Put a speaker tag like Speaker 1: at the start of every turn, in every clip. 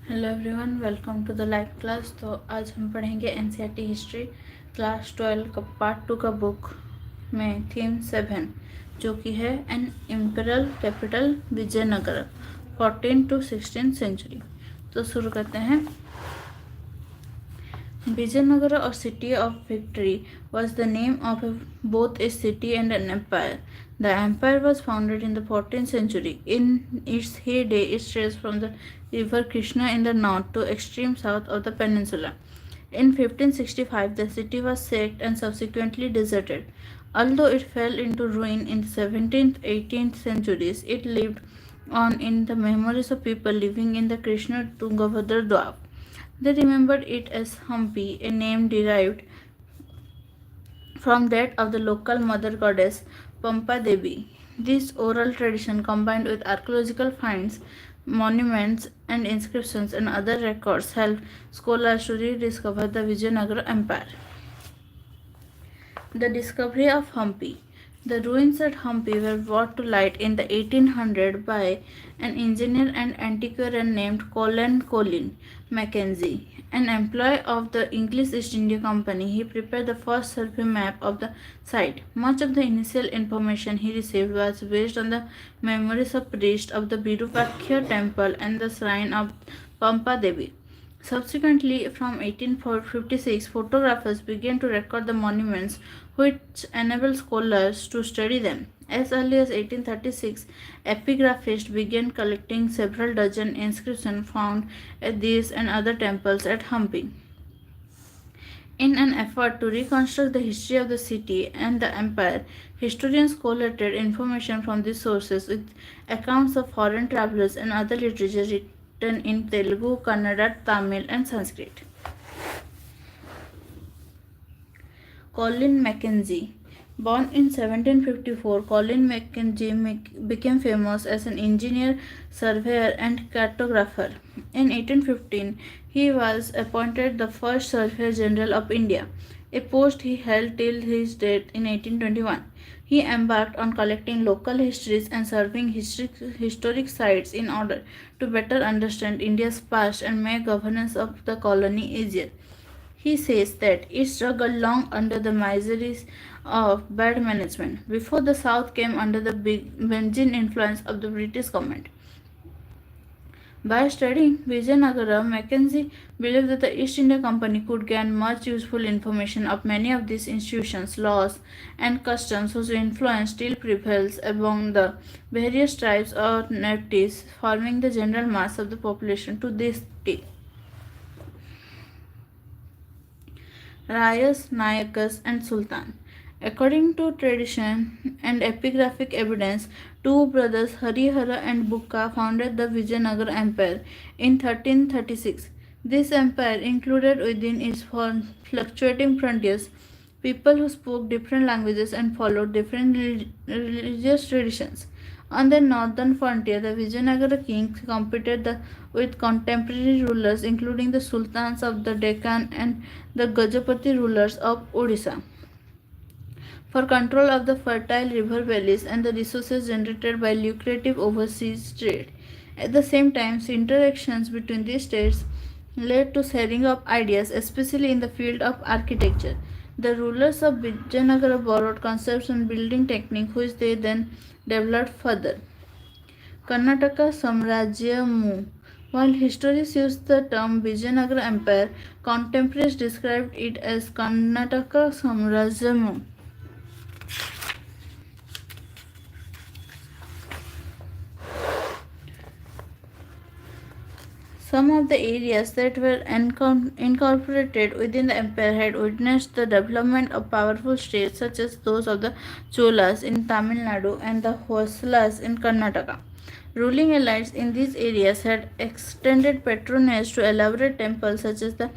Speaker 1: Hello everyone, welcome to the live class. तो आज हम पढ़ेंगे एनसीईआरटी हिस्ट्री क्लास 12 का पार्ट 2 का बुक में थीम 7, जो कि है an imperial capital Vijayanagara 14 to 16 century. तो शुरू करते हैं। Vijayanagara, or City of Victory, was the name of both a city and an empire. The empire was founded in the 14th century. In its heyday, it stretched from the river Krishna in the north to extreme south of the peninsula. In 1565, the city was sacked and subsequently deserted. Although it fell into ruin in the 17th-18th centuries, it lived on in the memories of people living in the Krishna Tungabhadra Dwap. They remembered it as Hampi, a name derived from that of the local mother goddess Pampa Devi. This oral tradition, combined with archaeological finds, monuments, and inscriptions and other records, helped scholars to rediscover the Vijayanagara Empire. The discovery of Hampi. The ruins at Hampi were brought to light in the 1800s by an engineer and antiquarian named Colin Mackenzie. An employee of the English East India Company, he prepared the first survey map of the site. Much of the initial information he received was based on the memories of priests of the Virupaksha temple and the shrine of Pampa Devi. Subsequently, from 1856, photographers began to record the monuments, which enabled scholars to study them. As early as 1836, epigraphists began collecting several dozen inscriptions found at these and other temples at Hampi. In an effort to reconstruct the history of the city and the empire, historians collated information from these sources with accounts of foreign travelers and other literature written in Telugu, Kannada, Tamil, and Sanskrit. Colin Mackenzie. Born in 1754, Colin Mackenzie became famous as an engineer, surveyor, and cartographer. In 1815, he was appointed the first Surveyor General of India, a post he held till his death in 1821. He embarked on collecting local histories and surveying historic sites in order to better understand India's past and make governance of the colony easier. He says that it struggled long under the miseries of bad management before the South came under the Benjin influence of the British government. By studying Vijayanagara, Mackenzie believed that the East India Company could gain much useful information of many of these institutions, laws, and customs whose influence still prevails among the various tribes or natives forming the general mass of the population to this day. Rayas, Nayakas, and Sultan. According to tradition and epigraphic evidence, two brothers Harihara and Bukka founded the Vijayanagara Empire in 1336. This empire included within its fluctuating frontiers people who spoke different languages and followed different religious traditions. On the northern frontier, the Vijayanagara kings competed with contemporary rulers, including the sultans of the Deccan and the Gajapati rulers of Odisha, for control of the fertile river valleys and the resources generated by lucrative overseas trade. At the same time, interactions between these states led to sharing of ideas, especially in the field of architecture. The rulers of Vijayanagara borrowed concepts and building technique which they then developed further. Karnataka Samrajyamu. While historians use the term Vijayanagara Empire, contemporaries described it as Karnataka Samrajyamu. Some of the areas that were incorporated within the empire had witnessed the development of powerful states such as those of the Cholas in Tamil Nadu and the Hoysalas in Karnataka. Ruling elites in these areas had extended patronage to elaborate temples such as the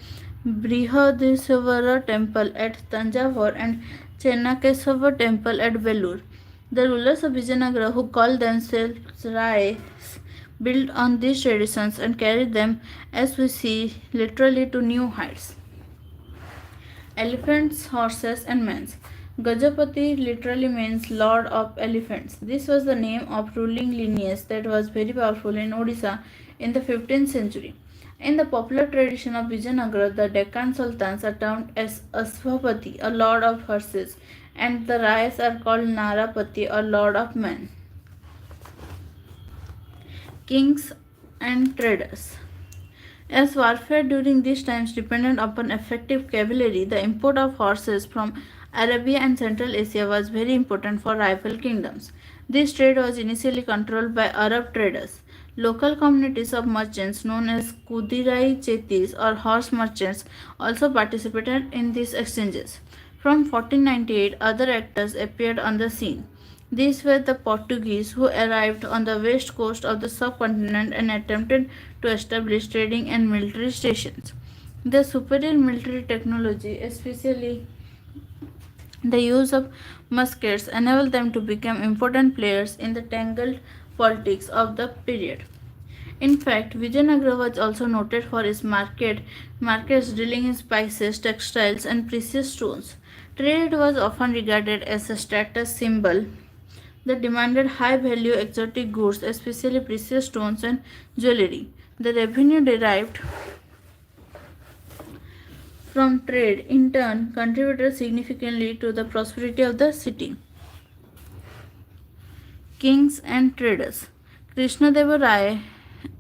Speaker 1: Brihadiswara temple at Tanjavur and Chennakeswara temple at Vellore. The rulers of Vijayanagara, who called themselves Rais, built on these traditions and carried them, as we see, literally to new heights. Elephants, horses, and men. Gajapati literally means Lord of Elephants. This was the name of ruling lineage that was very powerful in Odisha in the 15th century. In the popular tradition of Vijayanagara, the Deccan Sultans are termed as Asvapati, a lord of horses, and the Rayas are called Narapati, or lord of men. Kings and traders. As warfare during these times depended upon effective cavalry, the import of horses from Arabia and Central Asia was very important for rival kingdoms. This trade was initially controlled by Arab traders. Local communities of merchants known as Kudirai Chetis or horse merchants also participated in these exchanges. From 1498, other actors appeared on the scene. These were the Portuguese who arrived on the west coast of the subcontinent and attempted to establish trading and military stations. Their superior military technology, especially the use of muskets, enabled them to become important players in the tangled politics of the period. In fact, Vijayanagara was also noted for its markets dealing in spices, textiles, and precious stones. Trade was often regarded as a status symbol that demanded high value exotic goods, especially precious stones and jewelry. The revenue derived from trade, in turn, contributed significantly to the prosperity of the city. Kings and traders. Krishnadeva Rai,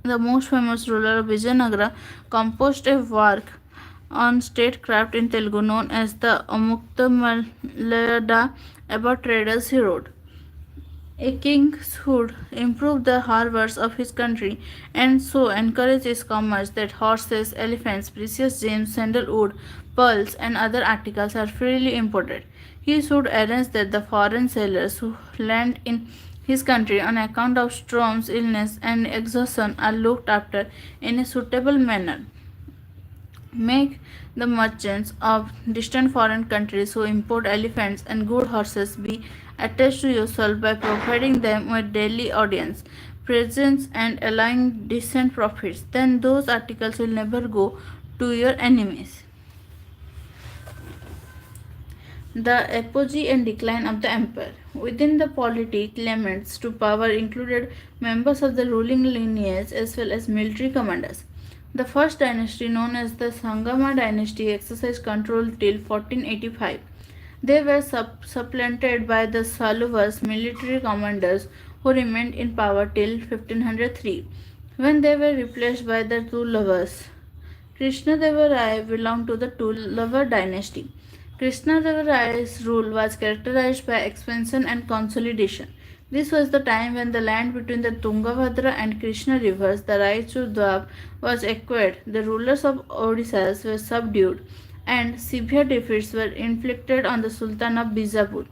Speaker 1: the most famous ruler of Vijayanagara, composed a work on statecraft in Telugu known as the Amuktamalada about traders he wrote. A king should improve the harbours of his country and so encourage its commerce that horses, elephants, precious gems, sandalwood, pearls, and other articles are freely imported. He should arrange that the foreign sailors who land in his country on account of storms, illness, and exhaustion are looked after in a suitable manner. Make the merchants of distant foreign countries who import elephants and good horses be attached to yourself by providing them with daily audience, presents, and allowing decent profits. Then those articles will never go to your enemies. The apogee and decline of the empire. Within the polity, claimants to power included members of the ruling lineage as well as military commanders. The first dynasty, known as the Sangama dynasty, exercised control till 1485. They were supplanted by the Saluvas, military commanders, who remained in power till 1503, when they were replaced by the Tullavas. Krishnadeva belonged to the Tullava dynasty. Krishnadeva rule was characterized by expansion and consolidation. This was the time when the land between the Tungabhadra and Krishna rivers, the Raichur Dwab, was acquired. The rulers of Odisha were subdued, and severe defeats were inflicted on the Sultan of Bijapur.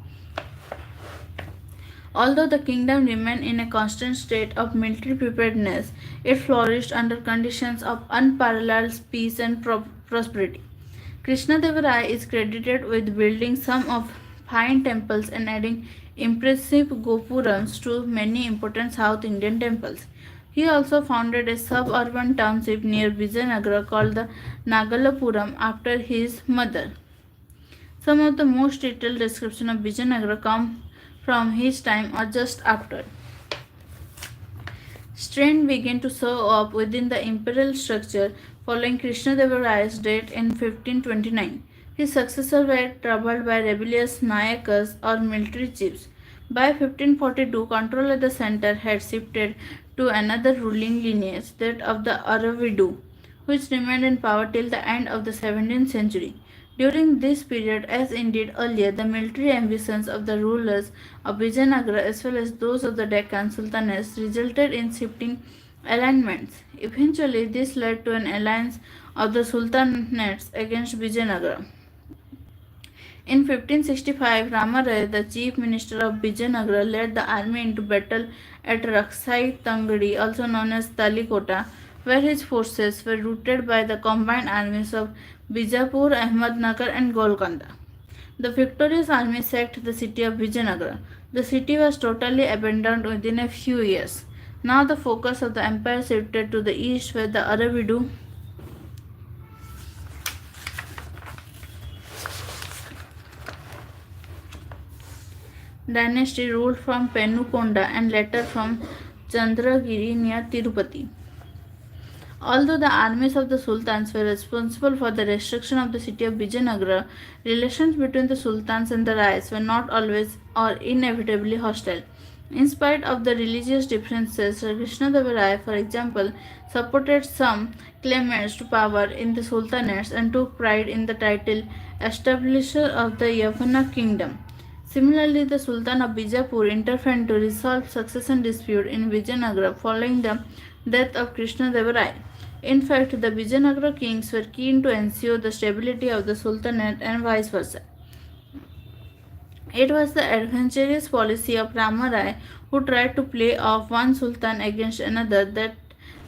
Speaker 1: Although the kingdom remained in a constant state of military preparedness, it flourished under conditions of unparalleled peace and prosperity. Krishnadeva is credited with building some of fine temples and adding impressive gopurams to many important South Indian temples. He also founded a suburban township near Vijayanagara called the Nagalapuram after his mother. Some of the most detailed description of Vijayanagara come from his time or just after. Strain began to show up within the imperial structure following Krishnadevaraya's death in 1529. His successors were troubled by rebellious Nayakas or military chiefs. By 1542, control at the center had shifted to another ruling lineage, that of the Aravidu, which remained in power till the end of the 17th century. During this period, as indeed earlier, the military ambitions of the rulers of Vijayanagara as well as those of the Deccan Sultanates resulted in shifting alignments. Eventually, this led to an alliance of the Sultanates against Vijayanagara. In 1565, Ramaraya, the chief minister of Vijayanagara, led the army into battle at Raksai Tangadi, also known as Talikota, where his forces were routed by the combined armies of Bijapur, Ahmednagar, and Golconda. The victorious army sacked the city of Vijayanagara. The city was totally abandoned within a few years. Now the focus of the empire shifted to the east, where the Aravidu dynasty ruled from Penukonda and later from Chandragiri near Tirupati. Although the armies of the sultans were responsible for the destruction of the city of Vijayanagara, relations between the sultans and the Rayas were not always or inevitably hostile. In spite of the religious differences, Sri Krishnadeva, for example, supported some claimants to power in the sultanates and took pride in the title establisher of the Yavana kingdom. Similarly, the Sultan of Bijapur intervened to resolve succession dispute in Vijayanagara following the death of Krishnadeva. In fact, the Vijayanagara kings were keen to ensure the stability of the Sultanate and vice versa. It was the adventurous policy of Ramarai, who tried to play off one sultan against another, that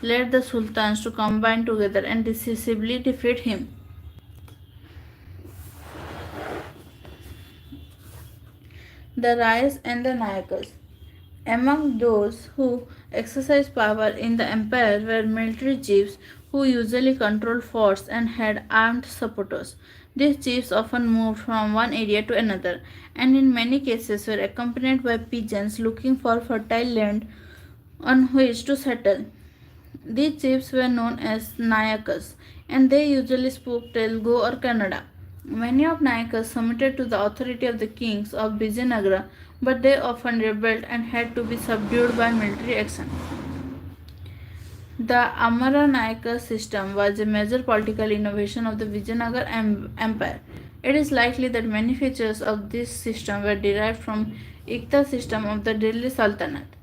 Speaker 1: led the sultans to combine together and decisively defeat him. The Rayas and the Nayakas. Among those who exercised power in the empire were military chiefs who usually controlled forts and had armed supporters. These chiefs often moved from one area to another and in many cases were accompanied by peasants looking for fertile land on which to settle. These chiefs were known as Nayakas and they usually spoke Telugu or Kannada. Many of Nayakas submitted to the authority of the kings of Vijayanagara, but they often rebelled and had to be subdued by military action. The Amara Nayaka system was a major political innovation of the Vijayanagara Empire. It is likely that many features of this system were derived from Ikta system of the Delhi Sultanate.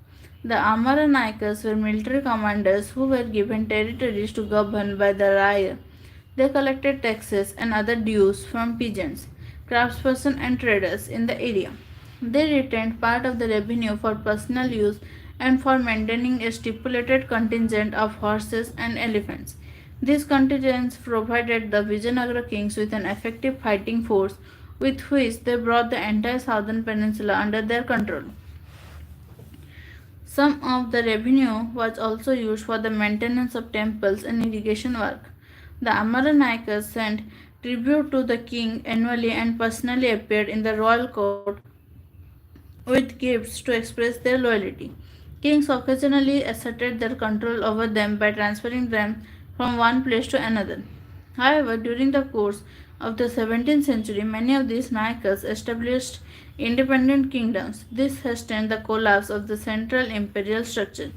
Speaker 1: The Amara Nayakas were military commanders who were given territories to govern by the Raya. They collected taxes and other dues from peasants, craftspersons, and traders in the area. They retained part of the revenue for personal use and for maintaining a stipulated contingent of horses and elephants. These contingents provided the Vijayanagara kings with an effective fighting force with which they brought the entire southern peninsula under their control. Some of the revenue was also used for the maintenance of temples and irrigation work. The Amara Nayakas sent tribute to the king annually and personally appeared in the royal court with gifts to express their loyalty. Kings occasionally asserted their control over them by transferring them from one place to another. However, during the course of the 17th century, many of these Nayakas established independent kingdoms. This hastened the collapse of the central imperial structure.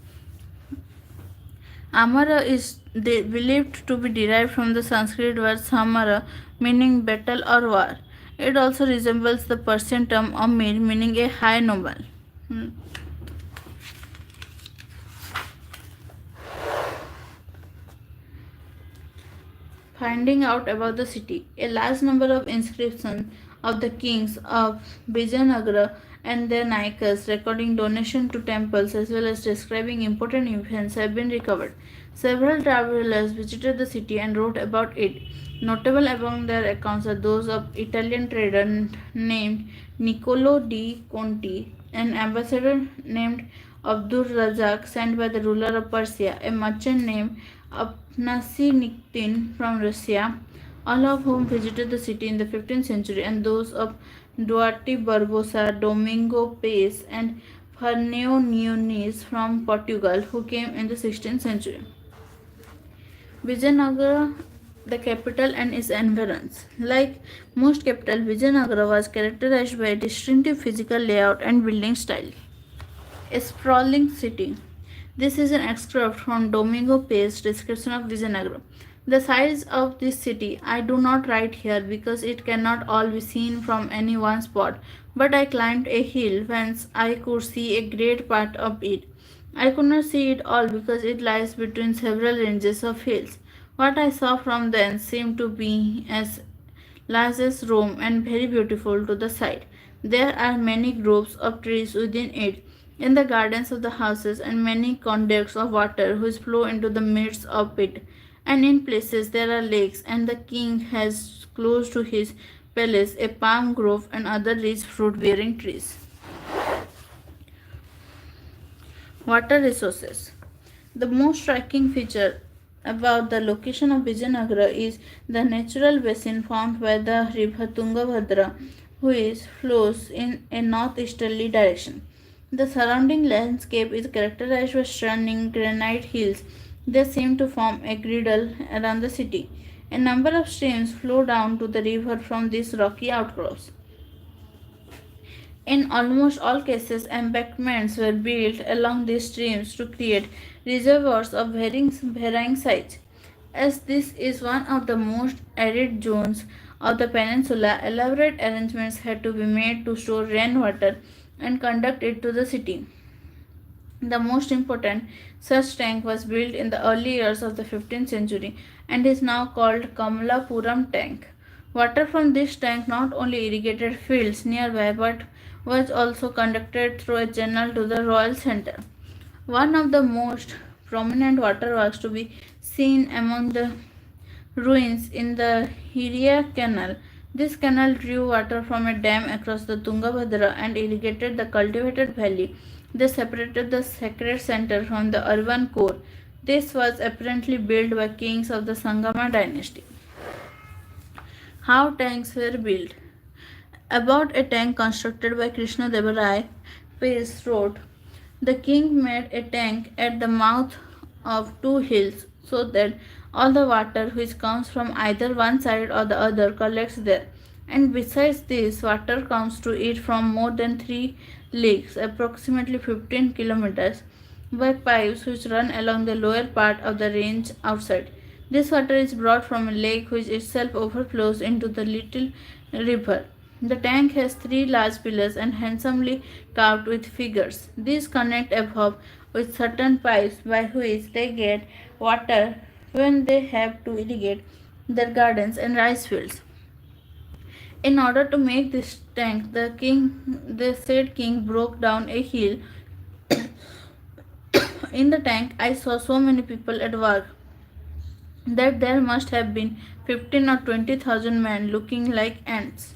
Speaker 1: Amara is believed to be derived from the Sanskrit word samara, meaning battle or war. It also resembles the Persian term Amir, meaning a high noble. Finding out about the city. A large number of inscriptions of the kings of Vijayanagara and their Nayakas recording donation to temples as well as describing important events have been recovered. Several travelers visited the city and wrote about it. Notable among their accounts are those of Italian trader named Niccolo di Conti, an ambassador named Abdur Razak sent by the ruler of Persia, a merchant named Apnasy from Russia, all of whom visited the city in the 15th century, and those of Duarte Barbosa, Domingo Paes, and Fernão Nunes from Portugal, who came in the 16th century. Vijayanagara, the capital and its environs. Like most capital, Vijayanagara was characterized by a distinctive physical layout and building style. A sprawling city. This is an excerpt from Domingo Paes' description of Vijayanagara. The size of this city I do not write here because it cannot all be seen from any one spot, but I climbed a hill whence I could see a great part of it. I could not see it all because it lies between several ranges of hills. What I saw from thence seemed to be as large as Rome and very beautiful to the sight. There are many groves of trees within it, in the gardens of the houses, and many conduits of water which flow into the midst of it. And in places there are lakes, and the king has close to his palace a palm grove and other rich fruit bearing trees. Water resources. The most striking feature about the location of Vijayanagara is the natural basin formed by the river Tungabhadra, which flows in a northeasterly direction. The surrounding landscape is characterized by stunning granite hills They seem to form a girdle around the city. A number of streams flow down to the river from these rocky outcrops. In almost all cases, embankments were built along these streams to create reservoirs of varying size. As this is one of the most arid zones of the peninsula, elaborate arrangements had to be made to store rainwater and conduct it to the city. The most important such tank was built in the early years of the 15th century and is now called Kamalapuram tank. Water from this tank not only irrigated fields nearby but was also conducted through a channel to the royal center. One of the most prominent waterworks to be seen among the ruins in the Hiria Canal. This canal drew water from a dam across the Tungabhadra and irrigated the cultivated valley. They separated the sacred center from the urban core. This was apparently built by kings of the Sangama dynasty. How tanks were built. About a tank constructed by Krishna Deva Rai, Pace wrote, the king made a tank at the mouth of two hills so that all the water which comes from either one side or the other collects there. And besides this, water comes to it from more than 3 leagues, approximately 15 kilometers, by pipes which run along the lower part of the range outside. This water is brought from a lake which itself overflows into the little river. The tank has 3 large pillars and handsomely carved with figures. These connect above with certain pipes by which they get water when they have to irrigate their gardens and rice fields. In order to make this tank, the said king broke down a hill. In the tank, I saw so many people at work that there must have been 15 or 20,000 men looking like ants.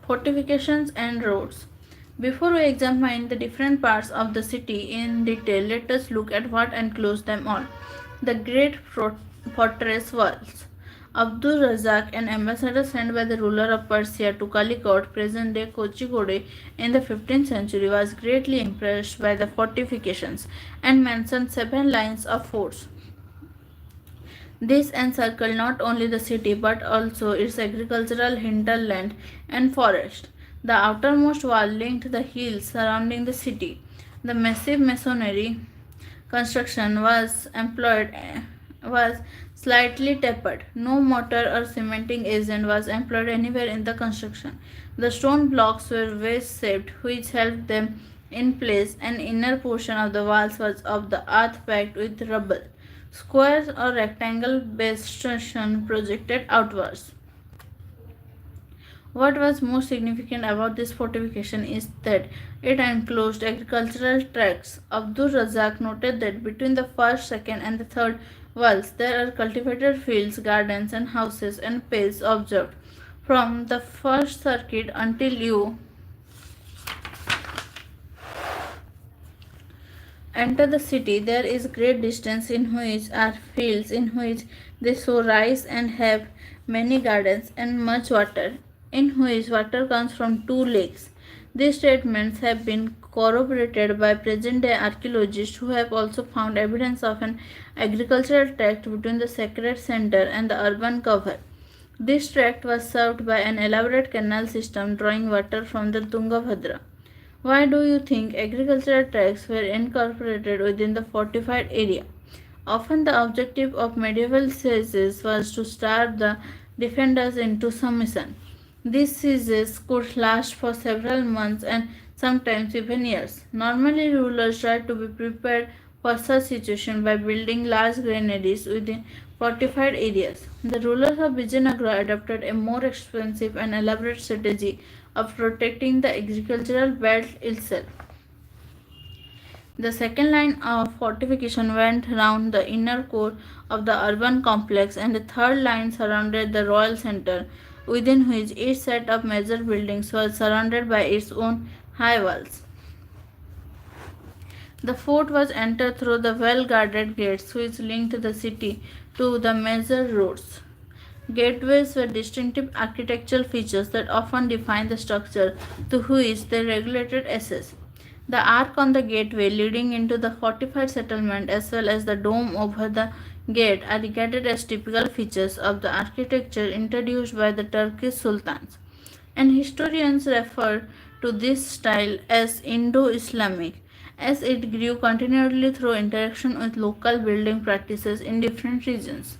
Speaker 1: Fortifications and roads. Before we examine the different parts of the city in detail, let us look at what enclosed them all. The great fortress walls. Abdul Razak, an ambassador sent by the ruler of Persia to Calicut, present day Kozhikode, in the 15th century, was greatly impressed by the fortifications and mentioned 7 lines of forts. This encircled not only the city but also its agricultural hinterland and forest. The outermost wall linked the hills surrounding the city. The massive masonry construction was slightly tapered. No mortar or cementing agent was employed anywhere in the construction. The stone blocks were wedge shaped, which held them in place. An inner portion of the walls was of the earth packed with rubble. Square or rectangle bastion projected outwards. What was most significant about this fortification is that it enclosed agricultural tracts. Abdul Razak noted that between the first, second, and the third walls there are cultivated fields, gardens, and houses, and paths observed from the first circuit until you enter the city. There is great distance in which are fields in which they sow rice and have many gardens and much water, in which water comes from 2 lakes. These statements have been corroborated by present day archaeologists who have also found evidence of an agricultural tract between the sacred center and the urban cover. This tract was served by an elaborate canal system drawing water from the Tungabhadra. Why do you think agricultural tracts were incorporated within the fortified area? Often the objective of medieval sieges was to starve the defenders into submission. These sieges could last for several months and sometimes even years. Normally, rulers tried to be prepared for such situations by building large granaries within fortified areas. The rulers of Vijayanagara adopted a more expensive and elaborate strategy of protecting the agricultural belt itself. The second line of fortification went round the inner core of the urban complex, and the third line surrounded the royal center, within which each set of major buildings was surrounded by its own high walls. The fort was entered through the well-guarded gates which linked the city to the major roads. Gateways were distinctive architectural features that often defined the structure to which they regulated access. The arch on the gateway leading into the fortified settlement as well as the dome over the gate are regarded as typical features of the architecture introduced by the Turkish sultans, and historians refer to this style as Indo-Islamic as it grew continually through interaction with local building practices in different regions.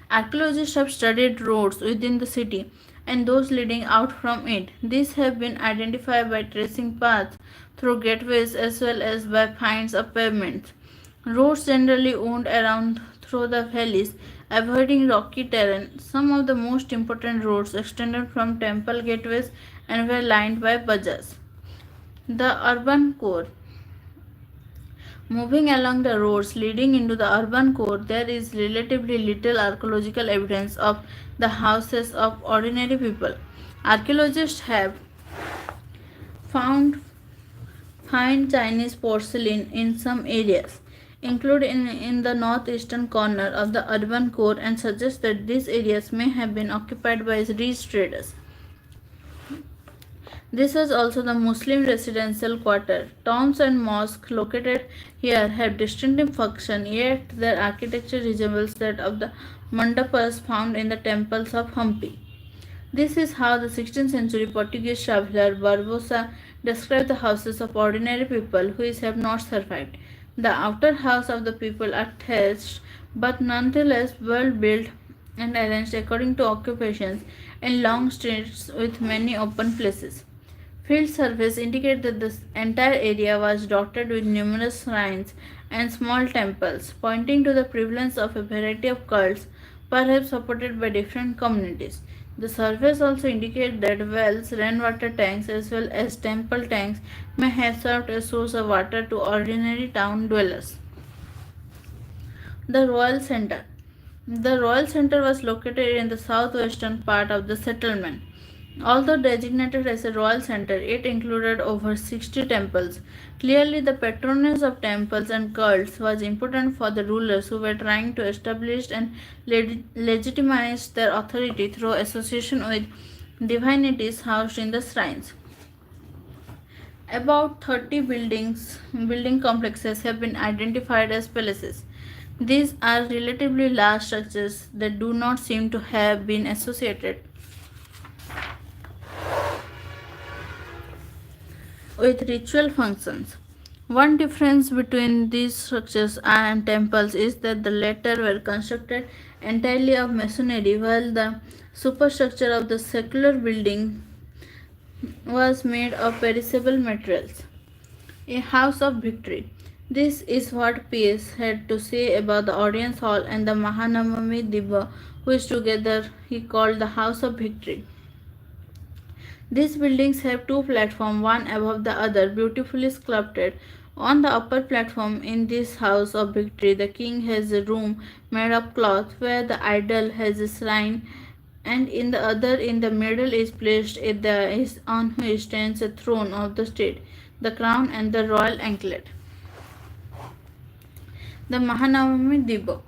Speaker 1: Archaeologists have studied roads within the city and those leading out from it. These have been identified by tracing paths through gateways as well as by finds of pavements. Roads generally wound around through the valleys, avoiding rocky terrain. Some of the most important roads extended from temple gateways and were lined by bazaars. The urban core. Moving along the roads leading into the urban core, there is relatively little archaeological evidence of the houses of ordinary people. Archaeologists have found fine Chinese porcelain in some areas, including in the northeastern corner of the urban core, and suggest that these areas may have been occupied by rich traders. This was also the Muslim residential quarter. Tombs and mosques located here have distinctive function, yet their architecture resembles that of the mandapas found in the temples of Hampi. This is how the 16th century Portuguese traveller Barbosa described the houses of ordinary people which have not survived. The outer house of the people are thatched but nonetheless well built and arranged according to occupations in long streets with many open places. Field surveys indicate that the entire area was dotted with numerous shrines and small temples, pointing to the prevalence of a variety of cults, perhaps supported by different communities. The surveys also indicate that wells, rainwater tanks, as well as temple tanks may have served as source of water to ordinary town dwellers. The Royal Center. The Royal Center was located in the southwestern part of the settlement. Although designated as a royal center, it included over 60 temples. Clearly, the patronage of temples and cults was important for the rulers who were trying to establish and legitimize their authority through association with divinities housed in the shrines. About 30 building complexes have been identified as palaces. These are relatively large structures that do not seem to have been associated with ritual functions. One difference between these structures and temples is that the latter were constructed entirely of masonry, while the superstructure of the secular building was made of perishable materials. A house of victory. This is what P.S. had to say about the audience hall and the Mahanamami Dibba, which together he called the House of Victory. These buildings have two platforms, one above the other, beautifully sculpted. On the upper platform in this house of victory, the king has a room made of cloth where the idol has a shrine, and in the other, in the middle, is placed on which stands a throne of the state, the crown, and the royal anklet. The Mahanamami Dibba.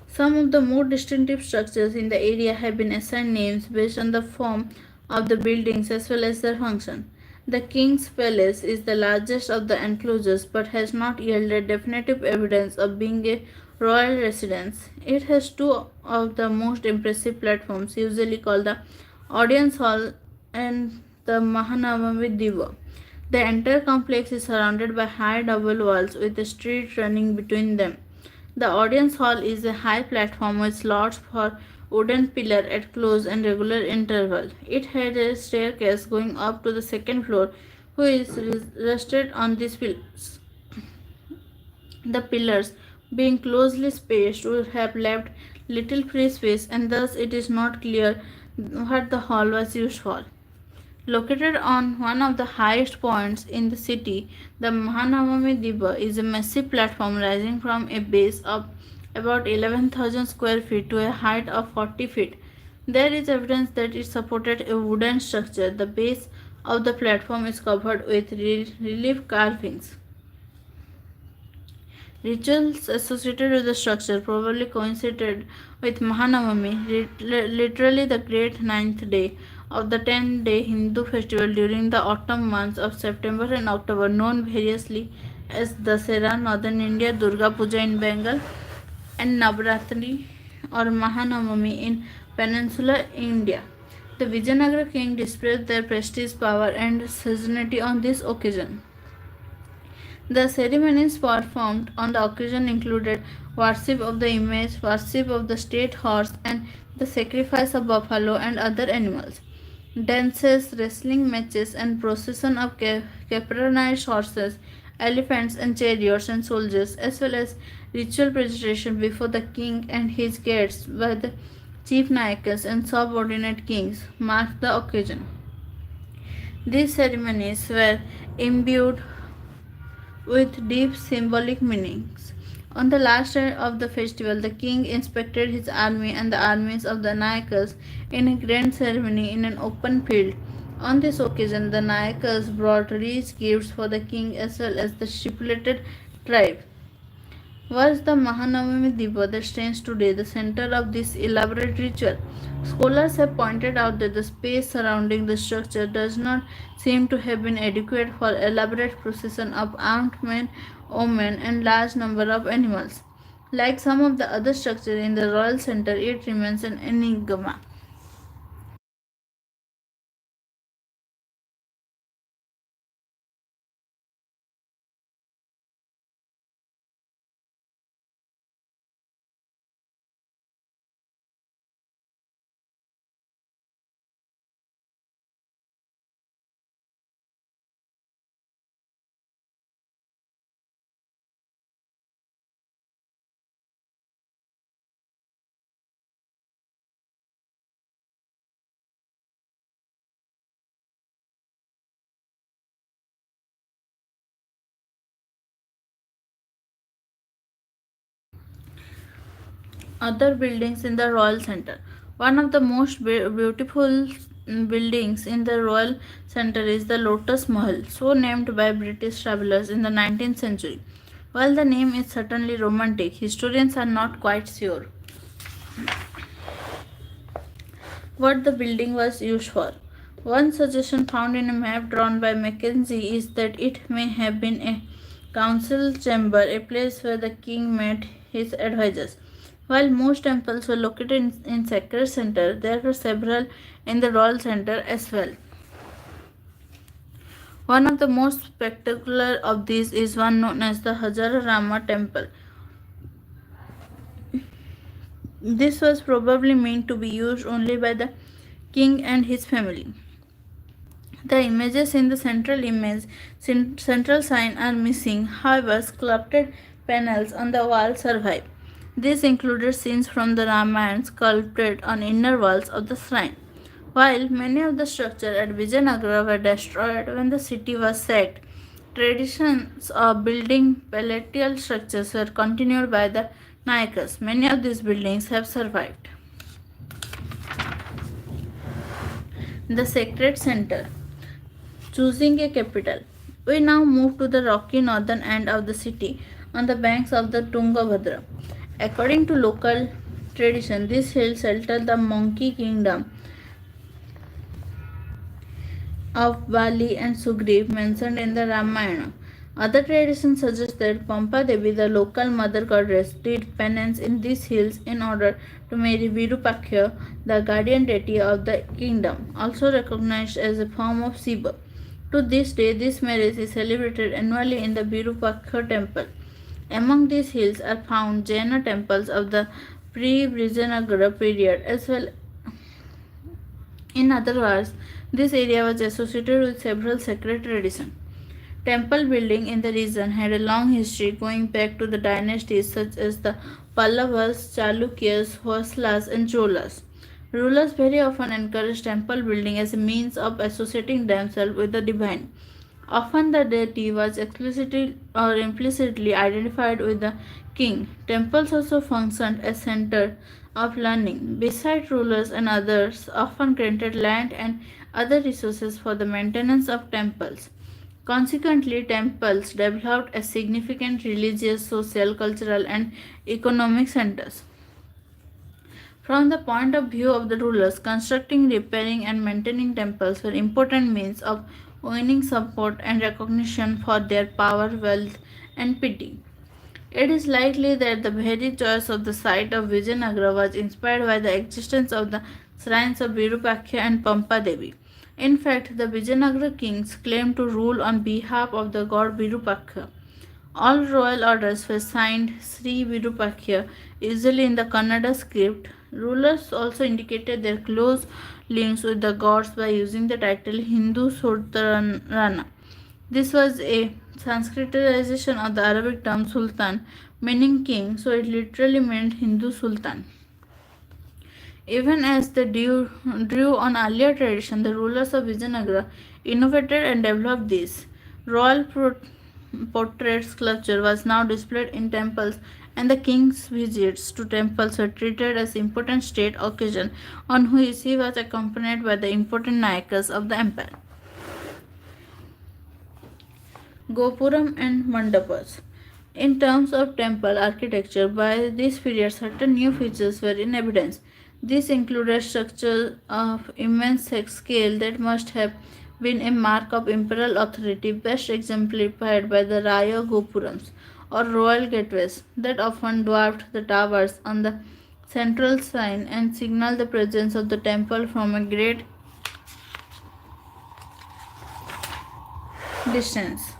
Speaker 1: Some of the more distinctive structures in the area have been assigned names based on the form of the buildings as well as their function. The King's Palace is the largest of the enclosures but has not yielded definitive evidence of being a royal residence. It has two of the most impressive platforms, usually called the Audience Hall and the Mahanamami Diva. The entire complex is surrounded by high double walls with a street running between them. The audience hall is a high platform with slots for wooden pillar at close and regular interval. It had a staircase going up to the second floor, which rested on these pillars. The pillars, being closely spaced, would have left little free space, and thus it is not clear what the hall was used for. Located on one of the highest points in the city, the Mahanamami Dibba is a massive platform rising from a base of about 11,000 square feet to a height of 40 feet. There is evidence that it supported a wooden structure. The base of the platform is covered with relief carvings. Rituals associated with the structure probably coincided with Mahanamami, literally the great ninth day, of the 10-day Hindu festival during the autumn months of September and October, known variously as Dasera, Northern India, Durga Puja in Bengal, and Navratri or Mahanavami in peninsular India. The Vijayanagara king displayed their prestige, power, and sovereignty on this occasion. The ceremonies performed on the occasion included worship of the image, worship of the state horse, and the sacrifice of buffalo and other animals. Dances, wrestling matches, and procession of caparanized horses, elephants, and chariots and soldiers, as well as ritual presentation before the king and his guests by the chief nayakas and subordinate kings, marked the occasion. These ceremonies were imbued with deep symbolic meanings. On the last day of the festival, the king inspected his army and the armies of the Nayakas in a grand ceremony in an open field. On this occasion, the Nayakas brought rich gifts for the king as well as the stipulated tribe. Was the Mahanavami Diva that stands today the center of this elaborate ritual? Scholars have pointed out that the space surrounding the structure does not seem to have been adequate for elaborate procession of armed men, women, and large number of animals. Like some of the other structures in the royal center, it remains an enigma. Other buildings in the royal center. One of the most beautiful buildings in the royal center is the Lotus Mahal, so named by British travelers in the 19th century. While the name is certainly romantic, historians are not quite sure what the building was used for. One suggestion found in a map drawn by Mackenzie is that it may have been a council chamber, a place where the king met his advisors. While most temples were located in sacred center, there were several in the royal center as well. One of the most spectacular of these is one known as the Hazara Rama temple. This was probably meant to be used only by the king and his family. The images in the central sign are missing, however, sculpted panels on the wall survive. These included scenes from the Ramayana sculpted on inner walls of the shrine. While many of the structures at Vijayanagara were destroyed when the city was sacked, traditions of building palatial structures were continued by the Nayakas. Many of these buildings have survived. The Sacred Center. Choosing a capital. We now move to the rocky northern end of the city on the banks of the Tungabhadra. According to local tradition, this hill sheltered the monkey kingdom of Bali and Sugriv mentioned in the Ramayana. Other traditions suggest that Pampa Devi, the local mother goddess, did penance in these hills in order to marry Virupaksha, the guardian deity of the kingdom, also recognized as a form of Shiva. To this day, this marriage is celebrated annually in the Virupaksha temple. Among these hills are found Jaina temples of the pre-Vijayanagara period as well. In other words, this area was associated with several sacred traditions. Temple building in the region had a long history going back to the dynasties such as the Pallavas, Chalukyas, Hoysalas, and Cholas. Rulers very often encouraged temple building as a means of associating themselves with the divine. Often the deity was explicitly or implicitly identified with the king. Temples also functioned as centers of learning. Besides rulers and others often granted land and other resources for the maintenance of temples. Consequently, temples developed as significant religious, social, cultural, and economic centers. From the point of view of the rulers, constructing, repairing, and maintaining temples were important means of winning support and recognition for their power, wealth, and piety. It is likely that the very choice of the site of Vijayanagara was inspired by the existence of the shrines of Virupaksha and Pampa Devi. In fact, the Vijayanagara kings claimed to rule on behalf of the god Virupaksha. All royal orders were signed Sri Virupaksha, usually in the Kannada script. Rulers also indicated their close links with the gods by using the title Hindu Sultanana. This was a Sanskritization of the Arabic term Sultan, meaning king, so it literally meant Hindu Sultan. Even as they drew on earlier tradition, the rulers of Vijayanagara innovated and developed this. Royal portrait sculpture was now displayed in temples, and the king's visits to temples were treated as important state occasion on which he was accompanied by the important Nayakas of the empire. Gopuram and Mandapas. In terms of temple architecture, by this period certain new features were in evidence. These included structures of immense scale that must have been a mark of imperial authority, best exemplified by the Raya Gopurams or royal gateways that often dwarfed the towers on the central shrine and signaled the presence of the temple from a great distance.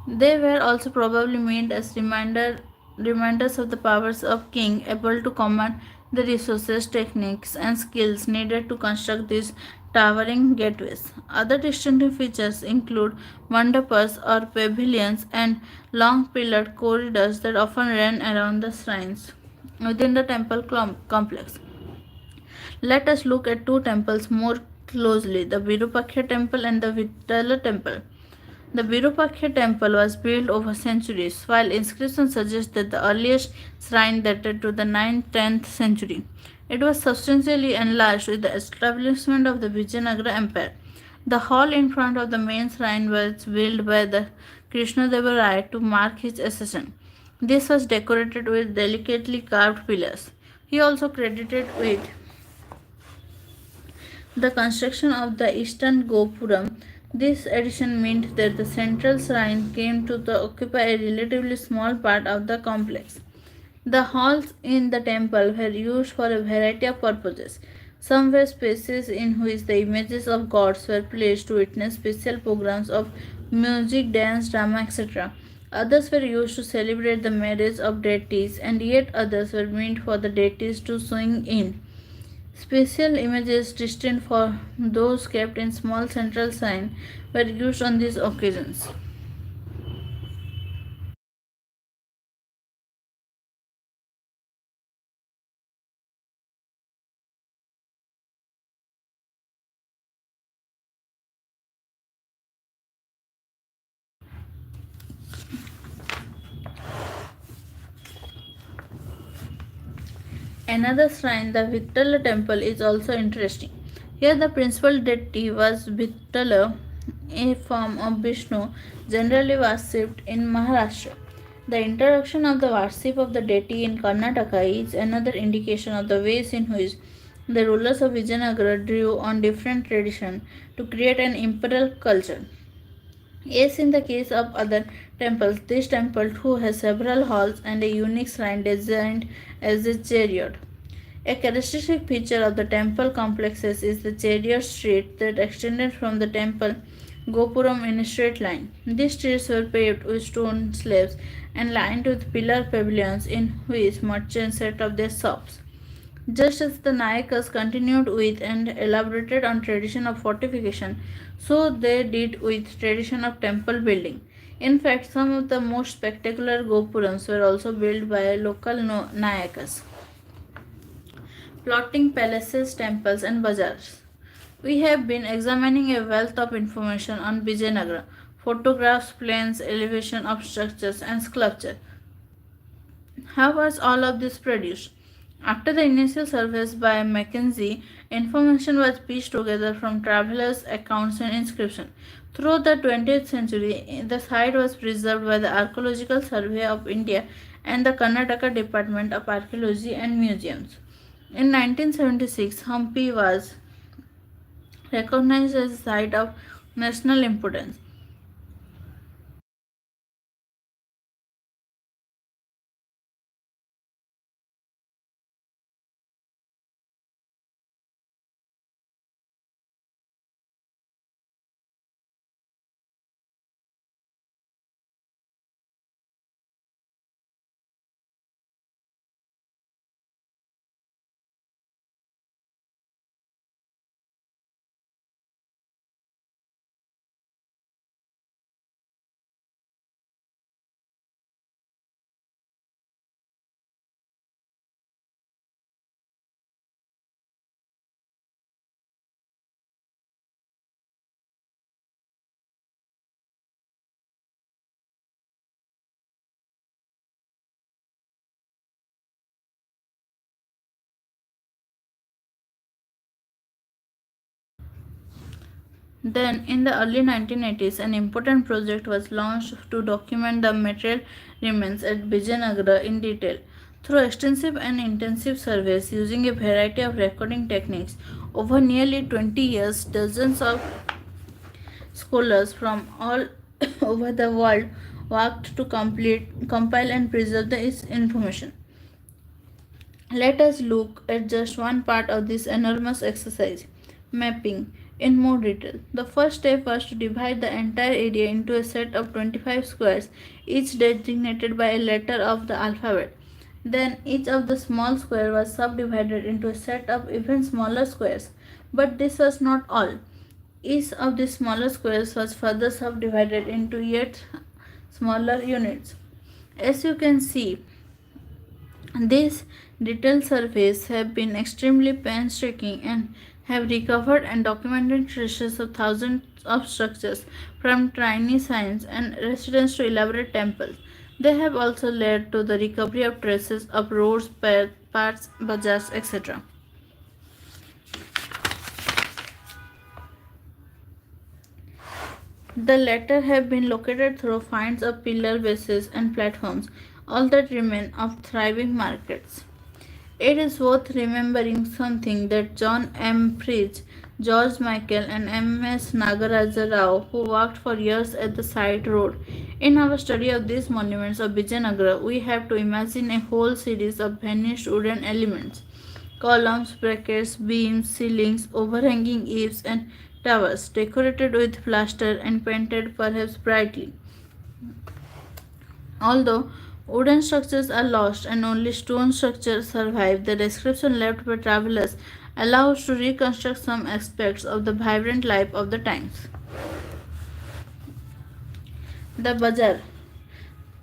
Speaker 1: They were also probably made as reminders of the powers of king able to command the resources, techniques, and skills needed to construct these towering gateways. Other distinctive features include mandapas or pavilions and long pillared corridors that often ran around the shrines within the temple complex. Let us look at two temples more closely, the Virupaksha temple and the Vittala temple. The Virupaksha temple was built over centuries, while inscriptions suggest that the earliest shrine dated to the 9th-10th century. It was substantially enlarged with the establishment of the Vijayanagara Empire. The hall in front of the main shrine was built by the Krishnadeva Raya to mark his accession. This was decorated with delicately carved pillars. He also credited with the construction of the eastern Gopuram. This addition meant that the central shrine came to occupy a relatively small part of the complex. The halls in the temple were used for a variety of purposes. Some were spaces in which the images of gods were placed to witness special programs of music, dance, drama, etc. Others were used to celebrate the marriage of deities, and yet others were meant for the deities to swing in. Special images destined for those kept in small central shrine were used on these occasions. Another shrine, the Vittala temple, is also interesting. Here, the principal deity was Vittala, a form of Vishnu generally worshipped in Maharashtra. The introduction of the worship of the deity in Karnataka is another indication of the ways in which the rulers of Vijayanagara drew on different traditions to create an imperial culture. Yes, in the case of other temples, this temple too has several halls and a unique shrine designed as a chariot. A characteristic feature of the temple complexes is the chariot street that extended from the temple Gopuram in a straight line. These streets were paved with stone slabs and lined with pillar pavilions in which merchants set up their shops. Just as the Nayakas continued with and elaborated on tradition of fortification, so they did with tradition of temple building. In fact, some of the most spectacular gopurams were also built by local Nayakas, plotting palaces, temples, and bazaars. We have been examining a wealth of information on Vijayanagara photographs, plans, elevation of structures, and sculpture. How was all of this produced? After the initial surveys by Mackenzie, information was pieced together from travelers' accounts and inscriptions. Through the 20th century, the site was preserved by the Archaeological Survey of India and the Karnataka Department of Archaeology and Museums. In 1976, Hampi was recognized as a site of national importance. Then, in the early 1980s, an important project was launched to document the material remains at Vijayanagara in detail. Through extensive and intensive surveys using a variety of recording techniques, over nearly 20 years, dozens of scholars from all over the world worked to compile and preserve this information. Let us look at just one part of this enormous exercise, mapping, in more detail. The first step was to divide the entire area into a set of 25 squares, each designated by a letter of the alphabet. Then each of the small squares was subdivided into a set of even smaller squares. But this was not all. Each of the smaller squares was further subdivided into yet smaller units. As you can see, these detailed surveys have been extremely painstaking and have recovered and documented traces of thousands of structures, from tiny signs and residents to elaborate temples. They have also led to the recovery of traces of roads, paths, bazaars, etc. The latter have been located through finds of pillar bases and platforms, all that remain of thriving markets. It is worth remembering something that John M. Fridge, George Michael, and M.S. Nagaraja Rao, who worked for years at the site, wrote. In our study of these monuments of Vijayanagara, we have to imagine a whole series of vanished wooden elements, columns, brackets, beams, ceilings, overhanging eaves, and towers, decorated with plaster and painted perhaps brightly. Although wooden structures are lost and only stone structures survive, the description left by travelers allows to reconstruct some aspects of the vibrant life of the times. The Bazaar.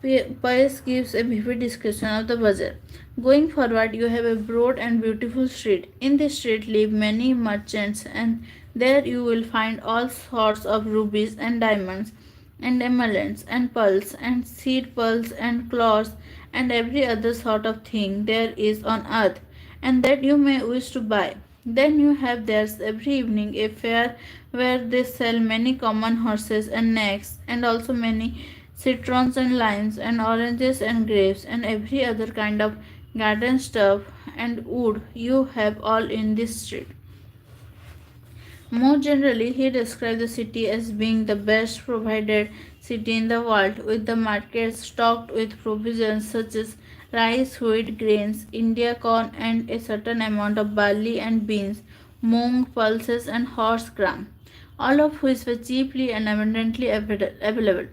Speaker 1: Pius gives a vivid description of the bazaar. Going forward, you have a broad and beautiful street. In this street live many merchants, and there you will find all sorts of rubies and diamonds, and emeralds, and pearls, and seed pearls, and cloths, and every other sort of thing there is on earth, and that you may wish to buy. Then you have there every evening a fair where they sell many common horses and nags, and also many citrons and limes, and oranges and grapes, and every other kind of garden stuff and wood you have all in this street. More generally, he described the city as being the best provided city in the world, with the markets stocked with provisions such as rice, wheat, grains, India corn, and a certain amount of barley and beans, mung, pulses, and horse gram, all of which were cheaply and abundantly available.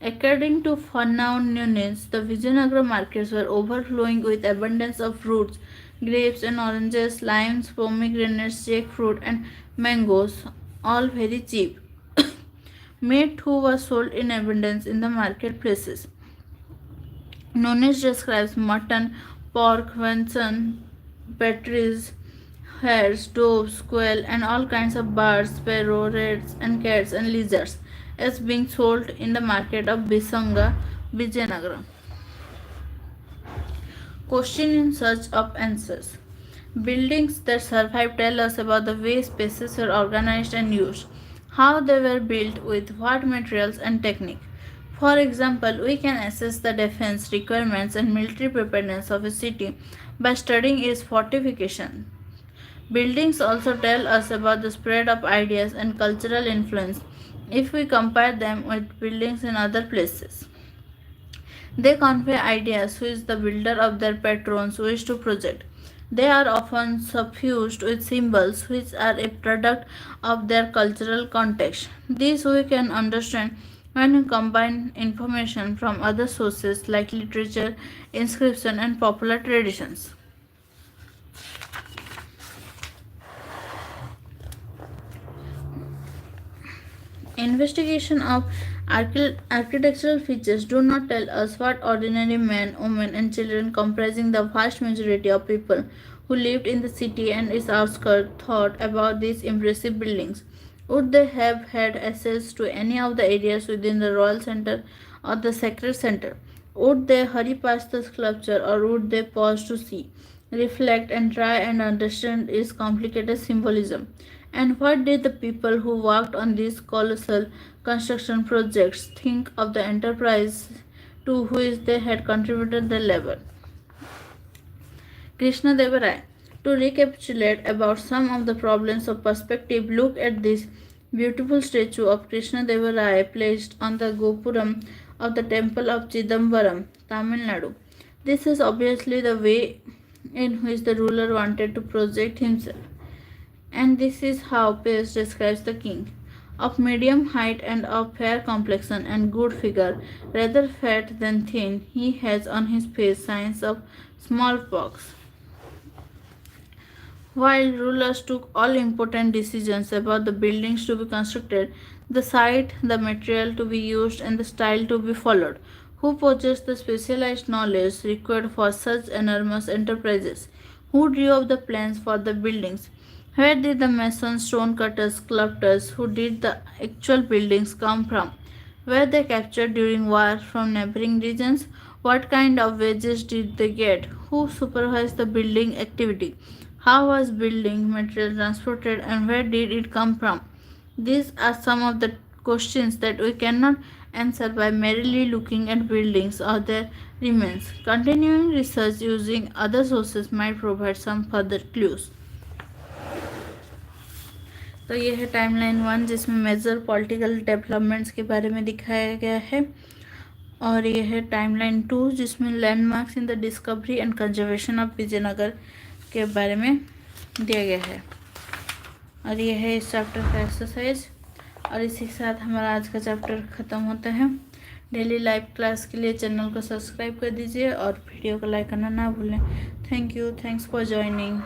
Speaker 1: According to Fanaun Nunes, the Vijayanagara markets were overflowing with abundance of fruits, grapes and oranges, limes, pomegranates, jackfruit, and mangoes, all very cheap. Meat too was sold in abundance in the marketplaces. Nunes describes mutton, pork, venison, patties, hares, doves, quail, and all kinds of birds, sparrows, rats, and cats and lizards as being sold in the market of Bisanga, Vijayanagara. Question in search of answers. Buildings that survive tell us about the way spaces were organized and used, how they were built, with what materials and technique. For example, we can assess the defense requirements and military preparedness of a city by studying its fortification. Buildings also tell us about the spread of ideas and cultural influence if we compare them with buildings in other places. They convey ideas which the builder of their patrons wish to project. They are often suffused with symbols which are a product of their cultural context. This we can understand when we combine information from other sources like literature, inscription, and popular traditions. Investigation of architectural features do not tell us what ordinary men, women, and children comprising the vast majority of people who lived in the city and its outskirts thought about these impressive buildings. Would they have had access to any of the areas within the royal center or the sacred center? Would they hurry past the sculpture or would they pause to see, reflect, and try and understand its complicated symbolism? And what did the people who worked on these colossal construction projects think of the enterprise to which they had contributed their labor? Krishna Devaraya. To recapitulate about some of the problems of perspective, look at this beautiful statue of Krishna Devaraya placed on the Gopuram of the temple of Chidambaram, Tamil Nadu. This is obviously the way in which the ruler wanted to project himself. And this is how Pace describes the king. Of medium height and of fair complexion and good figure, rather fat than thin, he has on his face signs of smallpox. While rulers took all important decisions about the buildings to be constructed, the site, the material to be used, and the style to be followed, who possessed the specialized knowledge required for such enormous enterprises? Who drew up the plans for the buildings? Where did the masons, stonecutters, sculptors who did the actual buildings come from? Were they captured during war from neighboring regions? What kind of wages did they get? Who supervised the building activity? How was building material transported and where did it come from? These are some of the questions that we cannot answer by merely looking at buildings or their remains. Continuing research using other sources might provide some further clues. तो ये है timeline 1 जिसमें major political developments के बारे में दिखाया गया है और ये है टाइमलाइन 2 जिसमें landmarks in the discovery and conservation of Vijayanagara के बारे में दिया गया है और ये है इस चैप्टर का एक्सरसाइज और इसी के साथ हमारा आज का चैप्टर ख़त्म होता है। डेली लाइव क्लास के लिए चैनल को सब्सक्राइब कर दीजिए और वीडियो को लाइक करना ना भूलें। Thank you, thanks for joining.